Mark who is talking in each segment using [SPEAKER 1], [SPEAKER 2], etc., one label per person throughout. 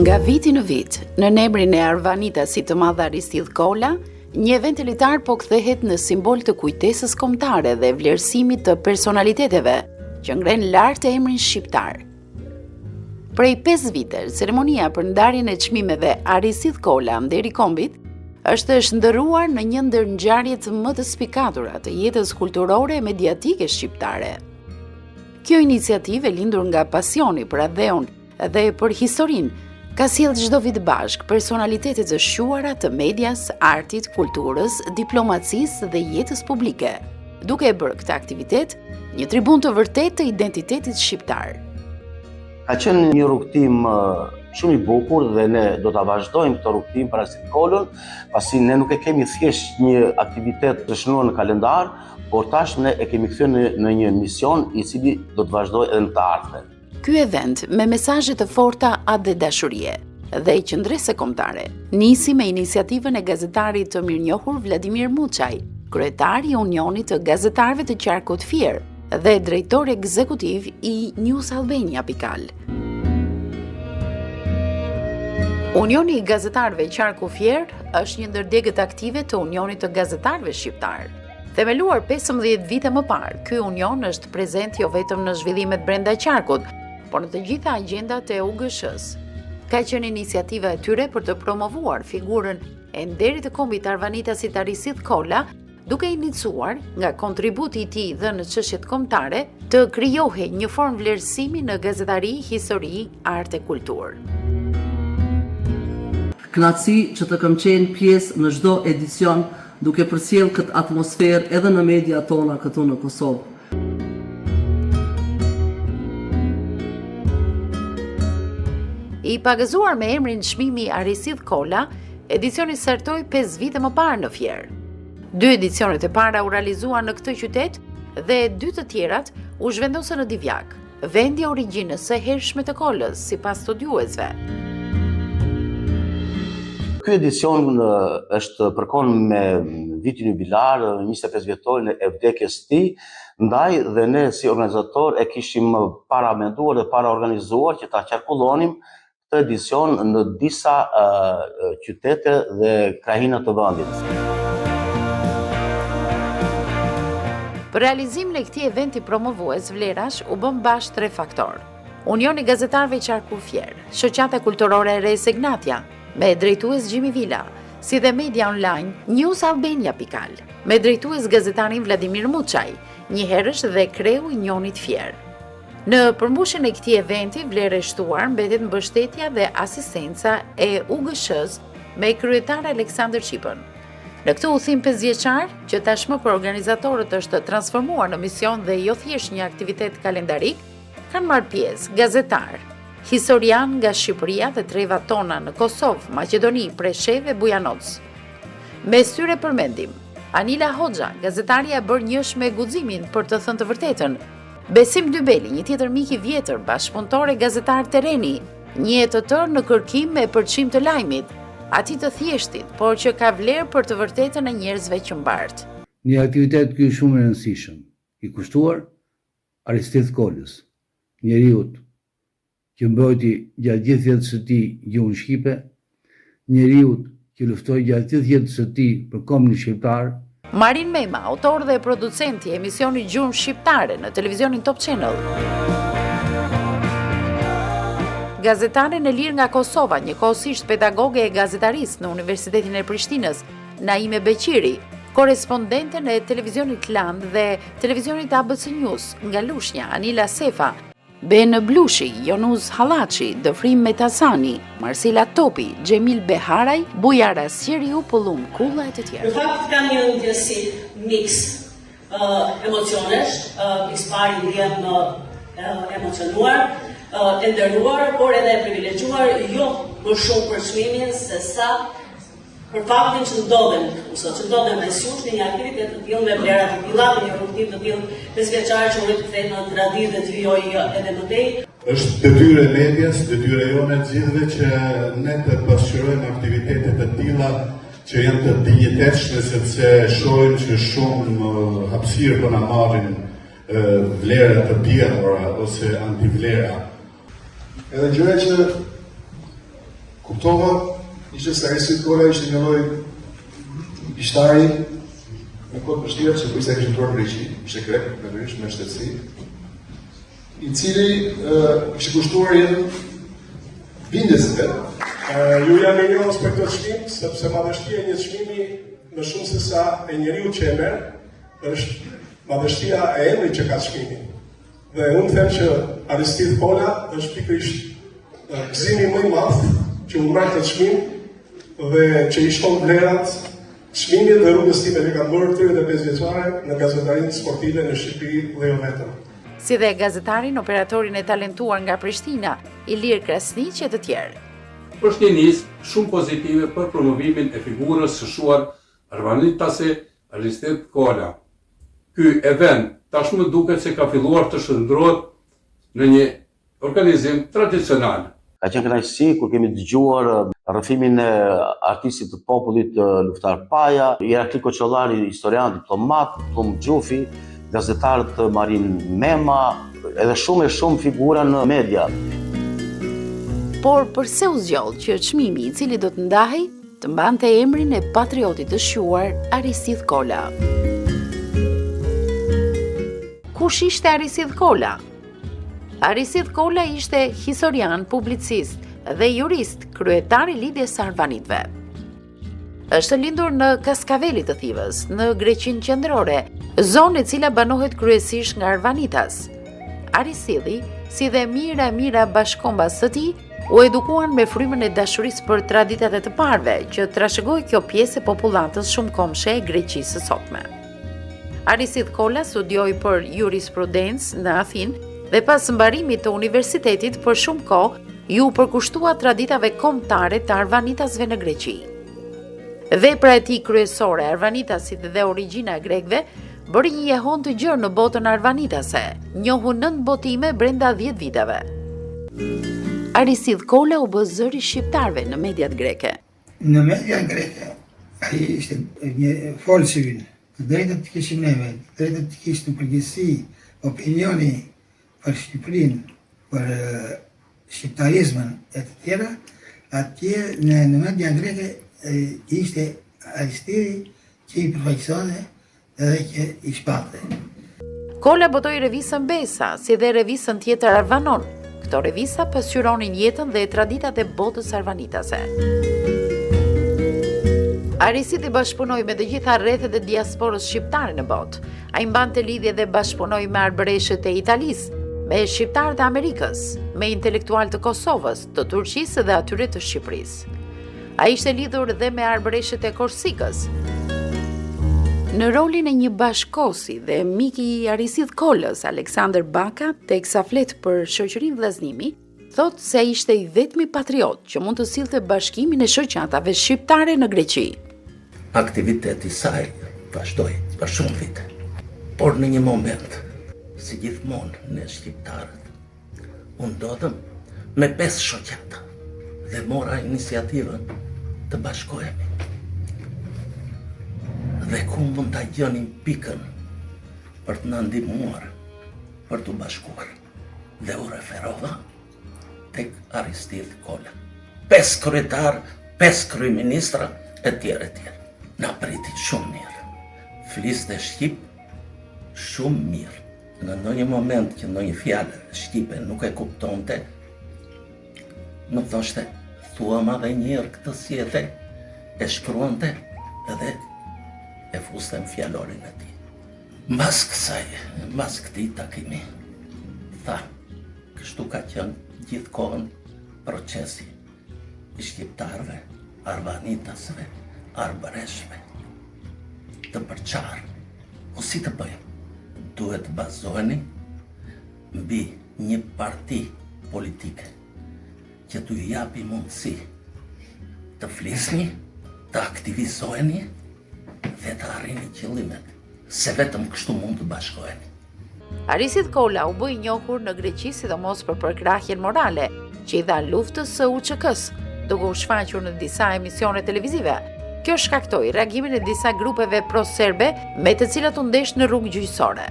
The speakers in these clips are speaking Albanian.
[SPEAKER 1] Nga viti në vit, në emrin e Arvanitasit të Madh Aristidh Kolla, një event elitar po kthehet në simbol të kujtesës kombëtare dhe vlerësimit të personaliteteve që ngren lart emrin shqiptar. Prej 5 vite, ceremonia për ndarjen e çmimeve Aristidh Kolla Nderi Kombit është shndërruar në një ndër ngjarjet më të spikatura të jetës kulturore e mediatike shqiptare. Kjo iniciativë e lindur nga pasioni për Adheun dhe për historinë ka sjellë çdo vit bashk personalitete të shquara të medias, artit, kulturës, diplomacisë dhe jetës publike, duke e bërë këtë aktivitet një tribun të vërtet të identitetit shqiptar.
[SPEAKER 2] Ka qenë një rrugtim shumë i bukur dhe ne do ta vazhdojmë këtë rrugtim për Aristidh Kollën, pasi ne nuk e kemi thjesht një aktivitet të shënuar në kalendar, por tash ne e kemi kthyer në një mision i cili do të vazhdojë edhe në të ardhmen.
[SPEAKER 1] Ky event me mesazhe të forta dhe dashurie dhe qëndrese kombëtare nisi me iniciativën e gazetarit të mirënjohur Vladimir Muçaj, kryetari i Unionit të Gazetarëve të Qarkut Fier dhe drejtor ekzekutiv i News Albania Pikal. Unioni i Gazetarëve Qarku Fier është një ndër degët aktive të Unionit të Gazetarëve Shqiptar. Themeluar 15 vite më parë, ky union është prezent jo vetëm në zhvillimet brenda qarkut, por në të gjitha agjendat e UGSH-s. Ka qenë iniciativa e tyre për të promovuar figurën e nderit të kombit Arvanitasit Aristidh Kolla, duke iniciuar nga kontributi i tij dhe në çështjet kombëtare të krijohej një formë vlerësimi në gazetari, histori, art e kulturë.
[SPEAKER 3] Kënaqësi që të kam qenë pjesë në çdo edicion duke përcjell këtë atmosferë edhe në media tona këtu në Kosovë.
[SPEAKER 1] I pagëzuar me emrin çmimi Aristidh Kolla, edicioni startoi 5 vite më parë në Fier. 2 edicionet e para u realizuan në këtë qytet dhe 2 të tjerat u zhvendosën në Divjak, vendi i origjinës së hershme të Kollës, sipas studiuesve.
[SPEAKER 2] Ky edicion është përkon me vitin jubilar, 25 vjetorin e vdekjes së tij, ndaj dhe ne si organizator e kishim paramenduar dhe paraorganizuar që ta qarkullonim këtë edicion në disa qytete dhe krajina të vendit.
[SPEAKER 1] Për realizimin e këtij eventi promovues vlerash u bën bash 3 faktorë. Unioni i Gazetarëve Qarku Fier, Shoqata Kulturore e Re Segnatia, me drejtues Gjimi Vila, si dhe media online News Albania Pikal, me drejtues gazetarin Vladimir Muçaj, një herësh dhe kreu i Unionit Fier. Në përmbushjen e këtij eventi, vlerë e shtuar mbetet mbështetja dhe asistenca e UGSH-s me kryetar Aleksandër Çipën. Në këtë udhim 5 vjeçar, që tashmë për organizatorët është transformuar në mision dhe jo thjesht një aktivitet kalendarik, kanë marrë pjesë gazetar, historian nga Shqipëria dhe trevat tona në Kosovë, Maqedoni, Preshevë e Bujanoc. Mes tyre përmendim Anila Hoxha, gazetarja e bërë njësh me guximin për të thënë të vërtetën, Besim Dybeli, një tjetër mik i vjetër, bashkëpunëtor e gazetar terreni, një të tërë në kërkim me përçim të lajmit, atij të thjeshtit, por që ka vlerë për të vërtetën e njerëzve që mbart.
[SPEAKER 4] Një aktivitet ky shumë i rëndësishëm, i kushtuar Aristidh Kollës, njeriut që mbrojti gjatë gjithë jetës së tij gjuhën shqipe, njeriut që luftoi gjatë gjithë jetës së tij për kombin shqiptar.
[SPEAKER 1] Marin Mema, autor dhe producenti e emisionit Gjuhën Shqiptare në televizionin Top Channel. Gazetare në lirë nga Kosova, njëkohësisht pedagoge e gazetarisë në Universitetin e Prishtinës, Naime Beqiri, korespondente në televizionit Land dhe televizionit ABC News nga Lushnja, Anila Sefa, Ben Blushi, Jonuz Hallaçi, Dëfrim Metasani, Marsila Topi, Gjemil Beharaj, Bujara Sjeriu, Pullum Kulla e të tjerë.
[SPEAKER 5] Në fakt ka një ndjesi mix emocionesh, mix pari ndjen emocionuar, e nderuar, por edhe e privilegjuar, jo më shumë për çmimin se sa për faktin që ndodhen mes jush në një aktivitet të tillë me vlera të tilla, me një rrugtim të tillë 5 vjeçar që u kthehen në traditë dhe të vijojë edhe më tej.
[SPEAKER 6] Është detyrë e medias, detyrë jone të gjithëve që ne të pasqyrojmë aktivitete të tilla që janë të dinjitetshme, sepse shohim që shumë hapësirë po na marrin vlera të bjellura ose antivlera.
[SPEAKER 7] Edhe gjëra që Kuptova, ishte se Aristid Kolla ishte një lloj pishtari në kohë vështirë që kujsa kishte ndruar Greqi, ishte grek, natyrisht me shtetësi, i cili kishte kushtuar jetën bindjes së vet. Ju jam e njohur për këtë çmim, sepse madhështia e një çmimi më shumë se sa e njeriu që e merr, është madhështia e emrit që ka çmimi. Dhe unë them që Aristid Kolla është pikërisht gëzimi më i madh që u marrë këtë çmim dhe që i shton vlerat çmimit dhe rrugës time që kam bërë 35 vjeçare në gazetarinë sportive në Shqipëri dhe jo vetëm.
[SPEAKER 1] Si dhe gazetarin, operatorin e talentuar nga Prishtina, Ilir Krasniq e të tjerë.
[SPEAKER 8] Është një nismë shumë pozitive për promovimin e figurës së shuar arvanitase Aristid Kolla. Ky event tashmë duket se ka filluar të shndrohet në një organizim tradicional.
[SPEAKER 2] Ka qenë kënaqësi kur kemi dëgjuar rrëfimin e artistit të popullit Luftar Paja, Irakli Koçollari, historian, diplomat, Plum Xhufi, gazetarët Marin Mema, edhe shumë figura në media.
[SPEAKER 1] Por përse u zgjoll që çmimi i cili do të ndahej të mbante emrin e patriotit të shuar Aristid Kolla? Kush ishte Aristid Kolla? Aristid Kolla ishte historian, publicist dhe jurist, kryetar i lidhjes së Arvanitëve. Është lindur në Kaskavelit të Thivës, në Greqinë Qendrore, zonë e cila banohet kryesisht nga Arvanitas. Aristidi, si dhe mira bashkombas së tij, u edukuan me frymën e dashurisë për traditat e të parëve, që trashëgoi kjo pjesë e popullatës shumëkombëshe e Greqisë së sotme. Aristid Kolla studioi për jurisprudencë në Athinë dhe pas mbarimit të universitetit për shumë kohë ju përkushtua traditave kombëtare të Arvanitasve në Greqi. Vepra e tij kryesore, Arvanitasit dhe origjina e grekëve, bëri një jehon të gjerë në botën arvanitase, njohu 9 botime brenda 10 viteve. Aristid Kolla u bë zëri shqiptarëve në mediat greke.
[SPEAKER 9] Në mediat greke, ai ishte një folë civil, të drejtat të kishim neve, të drejtat të kishim në përgjithësi, opinioni për Shqipërinë, për shqiptarizmën e të tjera, atje në mediat greke ishte Aristidi që i përfaqësonte edhe që i shpate.
[SPEAKER 1] Kolla botoi revistën Besa, si dhe revistën tjetër Arvanon. Këto revista pasqyronin jetën dhe traditat e botës arvanitase. Aristidi bashkëpunoi me të gjitha rrethet e diasporës shqiptare në botë. Ai mbante lidhje dhe bashkëpunoi me arbëreshët e Italisë, me shqiptarët e Amerikës, me intelektualët të Kosovës, të Turqisë dhe atyre të Shqipërisë. Ai ishte lidhur dhe me arbëreshët e Korsikës. Në rolin e një bashkosi dhe miki i Aristid Kollës, Aleksandr Baka, teksa flet për shoqërinë vllazënimi, thot se ishte i vetmi patriot që mund të sillte bashkimin e shoqatave shqiptare në Greqi.
[SPEAKER 10] Aktiviteti i saj vazhdoi për shumë vite, por në një moment, si gjithmonë ne shqiptarët, u ndodhëm me 5 shoqata dhe mora iniciativën të bashkohemi. Dhe ku mund ta gjonim pikën për të na ndihmuar për të bashkuar. Dhe u referova tek Aristid Kolla. 5 kryetar, 5 kryeministra e tjerë. Na priti shumë mirë. Fliste shqip shumë mirë. Në ndonjë moment që ndonjë fjalë shqipe nuk e kuptonte, më thoshte, thua ma dhe njërë këtë si e the, e shkruante edhe e fuste në fjallorin e ti. Mbas këtij takimi, tha, kështu ka qenë gjithë kohën procesi i shqiptarëve, arvanitasve, arbëreshve, të përqarë. O si të bëjmë? Duhet të bazoheni mbi një parti politike që t'u japi mundësi të flisni, të aktivizoheni dhe të arrini qëllimet, se vetëm kështu mund të bashkoheni.
[SPEAKER 1] Aristid Kolla u bë i njohur në Greqi sidomos për përkrahjen morale që i dha luftës së UÇK-s, duke u shfaqur në disa emisione televizive. Kjo shkaktoi reagimin e disa grupeve pro-serbe me të cilat u ndesh në rrugë gjyqësore.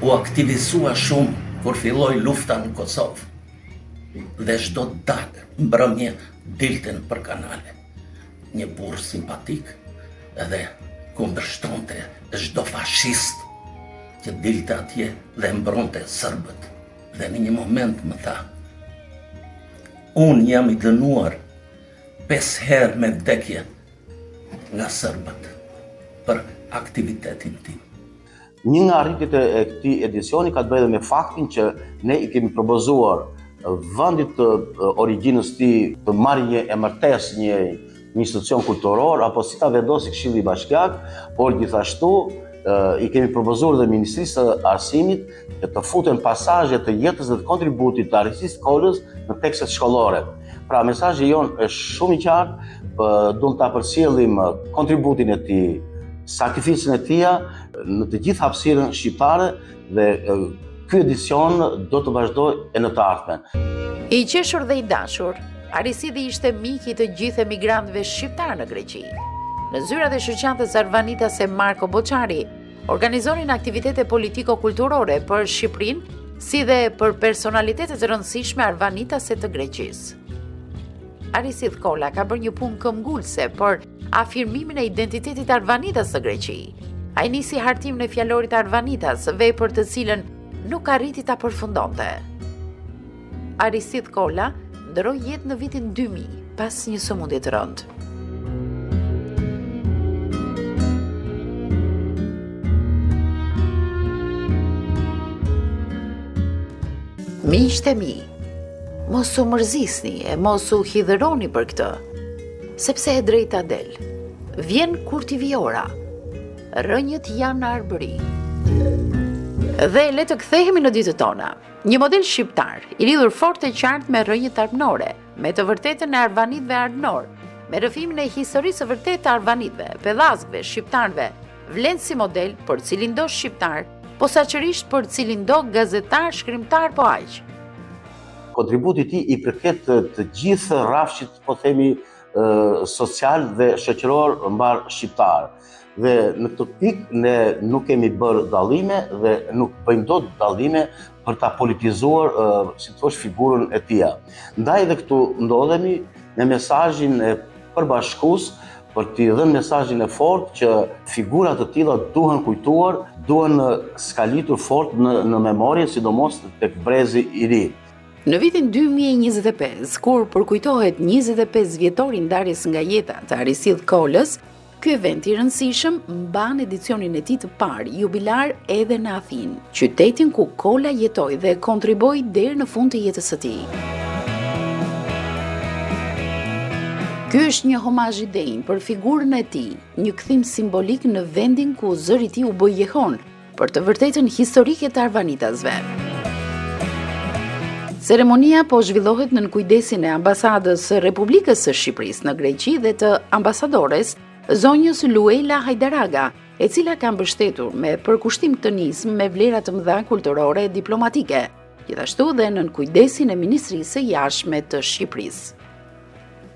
[SPEAKER 10] U aktivizua shumë kur filloi lufta në Kosovë, dhe çdo datë mbrëmje dilten për kanale. Një burr simpatik edhe kundërshtonte çdo fashist që dilte atje dhe mbronte serbët. Dhe në një moment më tha: unë jam i dënuar 5 herë me vdekje nga serbët për aktivitetin tim.
[SPEAKER 2] Një nga arritjet e këtij edicioni ka të bëjë me faktin që ne i kemi propozuar vendit të origjinës tij të marrë një emërtesë, një institucion kulturor apo si ta vendosi Këshilli Bashkiak, por gjithashtu i kemi propozuar dhe Ministrisë së Arsimit që të futen pasazhe të jetës dhe të kontributit të Arisit Kolës në tekstet shkollore. Pra mesazhi jon është shumë i qartë, duam ta përcjellim kontributin e tij, sakrificën e tij në të gjithë hapësirën shqiptare dhe ky edicion do të vazhdojë e në të ardhmen.
[SPEAKER 1] I qeshur dhe i dashur, Arisidi ishte mik i të gjithë emigrantëve shqiptar në Greqi. Në zyrat e shoqatës Arvanitas e Marko Boçari, organizonin aktivitete politiko-kulturore për Shqipërinë, si dhe për personalitetet të rëndësishme arvanitase të Greqisë. Arisid Kolla ka bërë një punë këmbgulse për afirmimin e identitetit Arvanitas të Greqi. Ai nisi hartimin e fjalorit Arvanitas, vepër të cilën nuk arriti ta përfundonte. Arisid Kolla ndroi jetë në vitin 2000 pas një sëmundje të rëndë. Miqtë e mi, mos u mërzisni e mos u hidhëroni për këtë, sepse e drejta del. Vjen kur t'i vi ora. Rënjët janë në arbëri. Dhe le të kthehemi në ditët tona. Një model shqiptar, i lidhur fort e qartë me rënjët arpënore, me të vërtetën e arvanitëve arpënor, me rrëfimin e historisë së vërtetë të arvanitëve, pedllazgëve, shqiptarëve, vlen si model për cilindo shqiptar, posaçërisht për cilindo gazetar, shkrimtar po aq.
[SPEAKER 2] Kontributi i tij i përket të gjithë rrafshit, po themi, social dhe shoqëror mbar shqiptar. Dhe në këtë pikë ne nuk kemi bërë dallime dhe nuk bëjmë dot dallime për ta politizuar, si thosh, figurën e tij. Ndaj dhe këtu ndodhemi me mesazhin e përbashkues për t'i dhënë mesazhin e fortë që figura të tilla duhen kujtuar, duhen skalitur fort në memorie, sidomos tek brezi i ri.
[SPEAKER 1] Në vitin 2025, kur përkujtohet 25 vjetori ndarjes nga jeta të Arisid Kolës, ky event i rëndësishëm mban edicionin e tij të parë jubilar edhe në Athinë, qytetin ku Kolla jetoi dhe kontriboi deri në fund të jetës së tij. Ky është një homazh i denj për figurën e tij, një kthim simbolik në vendin ku zëri i tij u bë jehon për të vërtetën historike të arvanitasve. Ceremonia po zhvillohet në kujdesin e ambasadës së Republikës së Shqipërisë në Greqi dhe të ambasadores zonjës Luela Hajdaraga, e cila ka mbështetur me përkushtim të nismë me vlera të mëdha kulturore e diplomatike, gjithashtu dhe në kujdesin e Ministrisë së Jashtme të Shqipërisë.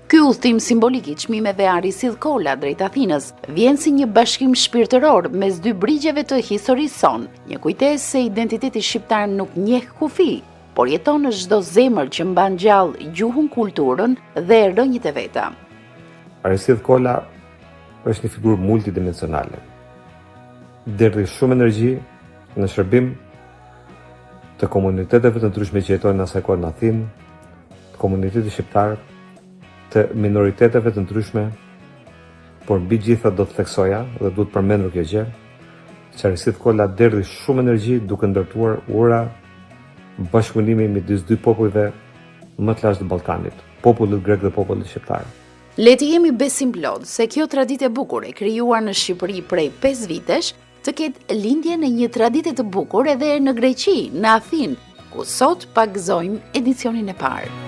[SPEAKER 1] Ky udhtim simbolik i çmimeve Arisid Kolla drejt Athinës vjen si një bashkim shpirtëror mes dy brigjeve të historisë son, një kujtesë se identiteti shqiptar nuk njeh kufi, por jeton në çdo zemër që mban gjallë gjuhën, kulturën dhe rrënjët e veta.
[SPEAKER 11] Arisid Kolla është një figurë multidimensionale. Derdhi shumë energji në shërbim të komuniteteve të ndryshme që jetojnë në asaj kohë në Athinë, të komunitetit shqiptar, të minoriteteve të ndryshme, por mbi gjitha do të theksoja dhe duhet përmendur kjo gjë, që Arisid Kolla derdhi shumë energji duke ndërtuar ura bashkëpunimi midis dy popujve më të lashtë të Ballkanit, popullit grek dhe popullit shqiptar.
[SPEAKER 1] Le të jemi besim plot se kjo traditë e bukur e krijuar në Shqipëri prej 5 vitesh të ketë lindjen e një tradite të bukur edhe në Greqi, në Athinë, ku sot pagëzojmë edicionin e parë.